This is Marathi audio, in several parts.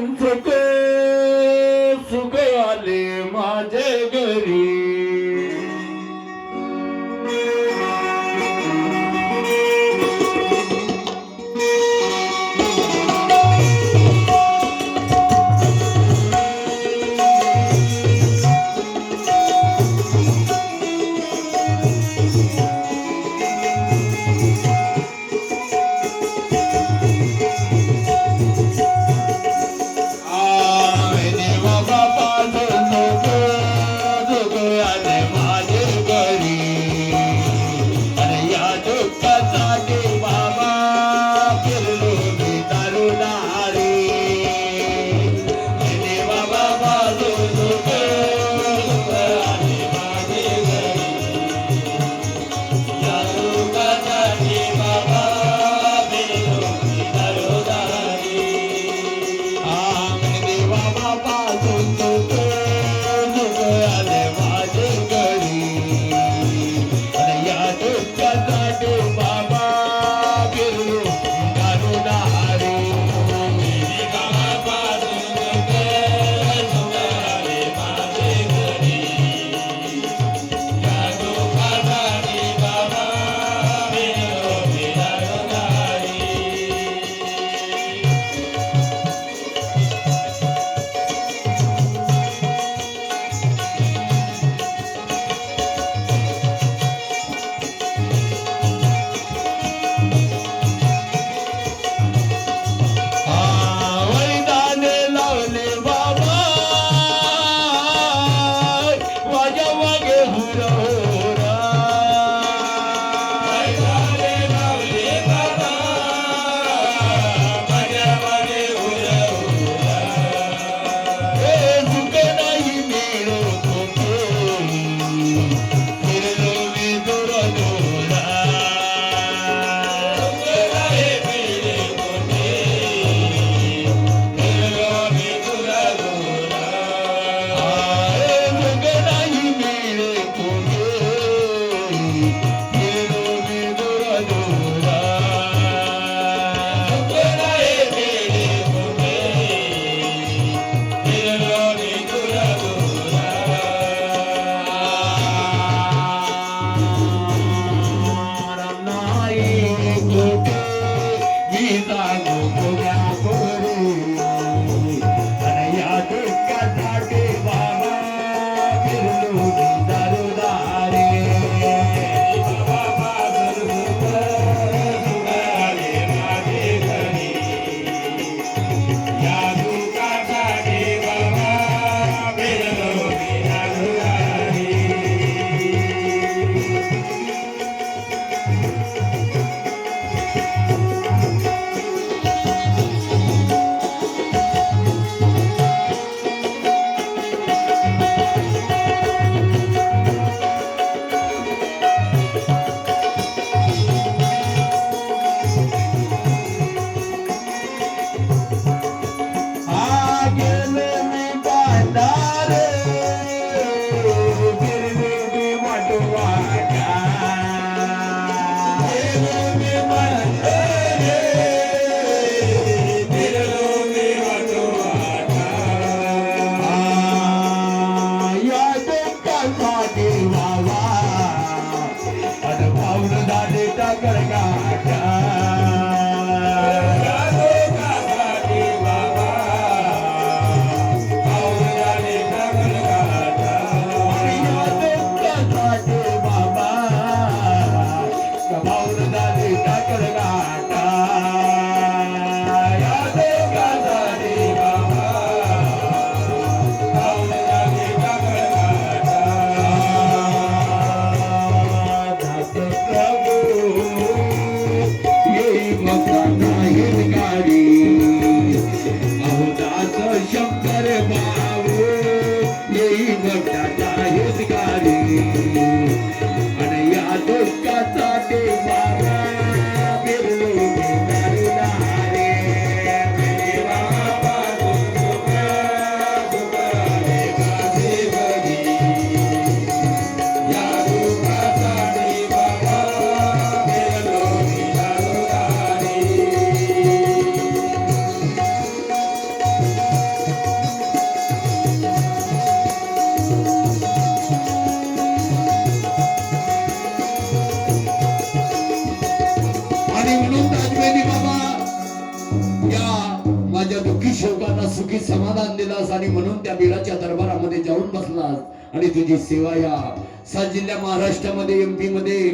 सुख सुख आले माझे घरी. दुःखी शोकांना सुखी समाधान दिलास आणि म्हणून त्या बीडाच्या दरबारामध्ये जाऊन बसलास आणि तुझी सेवा या 7 जिल्ह्या महाराष्ट्रामध्ये, MP मध्ये,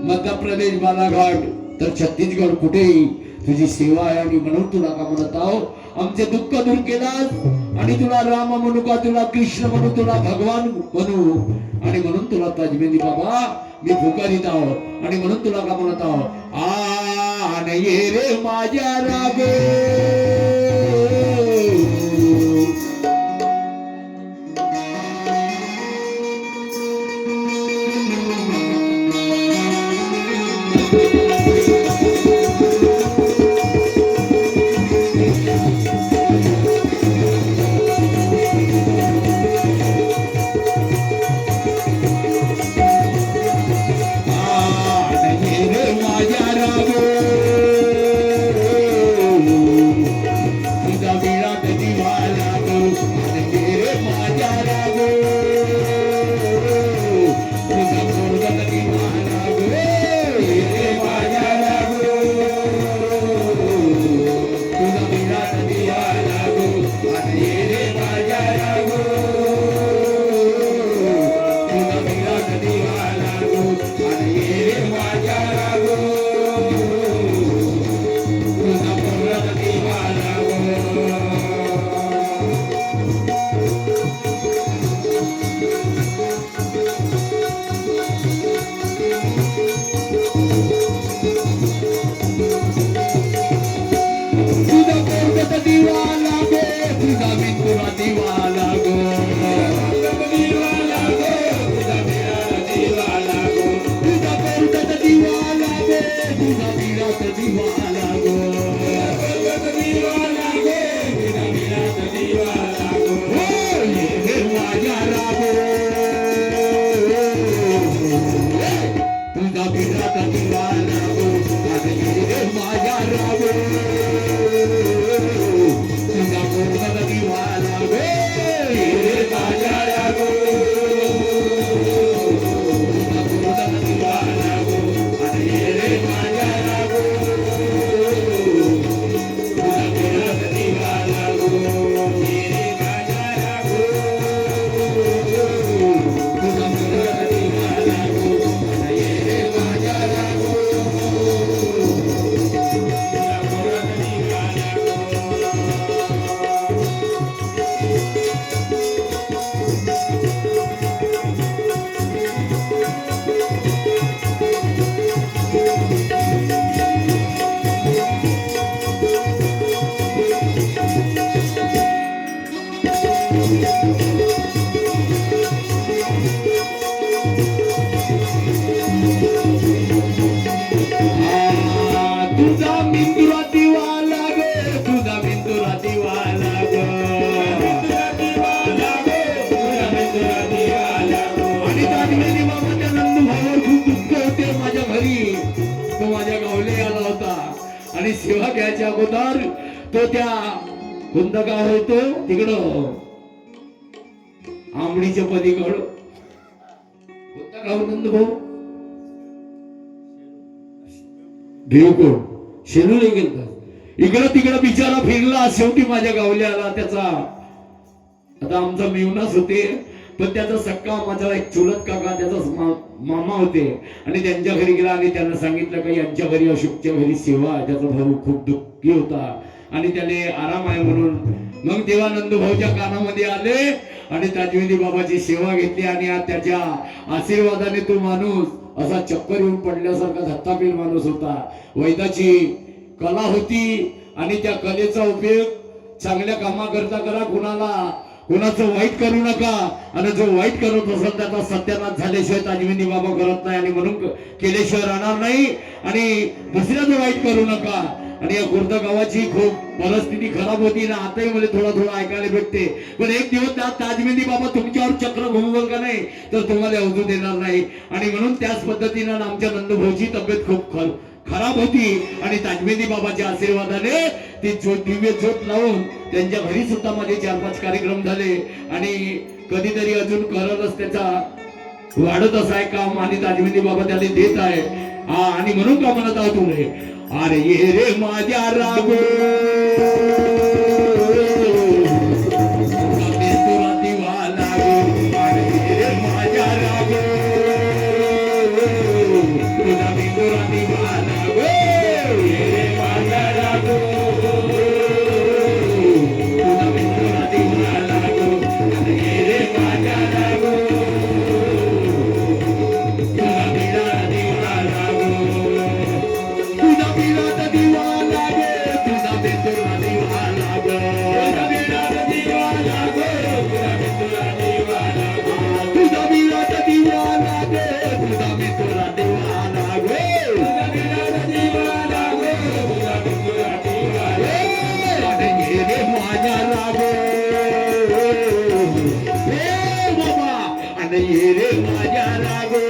मध्य प्रदेश, बालाघाट तर छत्तीसगड कुठेही तुझी सेवा आहे आणि म्हणून तुला का म्हणत आहो, आमचे दुःख दूर केलास आणि तुला राम म्हणू का, तुला कृष्ण म्हणू, तुला भगवान म्हणू आणि म्हणून तुला ताजमेदी बाबा मी पुकारित आहो आणि म्हणून तुला का म्हणत आहो, आन ये रे माझ्या रागे सेवा घ्यायच्या अगोदर तो त्या कोणतं गाव होतो तिकडं आंबडीच्या पलीकडं कोणतं गाव नंद भाऊ देवकोड शेलूला गेलता इकडं तिकडं बिचारा फिरला शेवटी माझ्या गावले आला त्याचा आता आमचा मेवनाच होते पण त्याचा सक्का माझा एक चुलत काका त्याचा मामा होते आणि त्यांच्या घरी गेला आणि त्यांना सांगितलं की यांच्या घरी अशोकच्या घरी सेवा त्याचा भाऊ खूप दुःखी होता आणि त्याने आराम आहे म्हणून मग तेव्हा नंदू भाऊच्या कानामध्ये आले आणि ताजवेदी बाबाची सेवा घेतली आणि त्याच्या आशीर्वादाने तो माणूस असा चक्कर येऊन पडल्यासारखा धत्तापील माणूस होता वैदाची कला होती आणि त्या कलेचा उपयोग चांगल्या कामाकरता करा कुणाचं वाईट करू नका आणि जो वाईट करत असेल त्याचा सत्यानाश झाल्याशिवाय ताजवेदी बाबा करत नाही आणि म्हणून केल्याशिवाय राहणार नाही आणि दुसऱ्याचं वाईट करू नका आणि या खुर्द गावाची खूप परिस्थिती खराब होती ना आताही मला थोडा ऐकायला भेटते पण एक दिवस त्या ताजवेदी बाबा तुमच्यावर चक्र घुमवल का नाही तर तुम्हाला अवजू देणार नाही आणि म्हणून त्याच पद्धतीनं आमच्या नंदभाऊची तब्येत खूप खराब होती आणि ताजवेदी बाबाच्या आशीर्वादाने ती दिव्य ज्योत लावून त्यांच्या घरी सुद्धा मध्ये 4-5 कार्यक्रम झाले आणि कधीतरी अजून करतच त्याचा वाढत असाय काम आणि ताजवेदी बाबा त्याला देत आहे आणि म्हणून का म्हणत आहोत तुम्ही अरे ये रे माझ्या रागो रागो हे बाबा आणि ये रे माझ्या रागो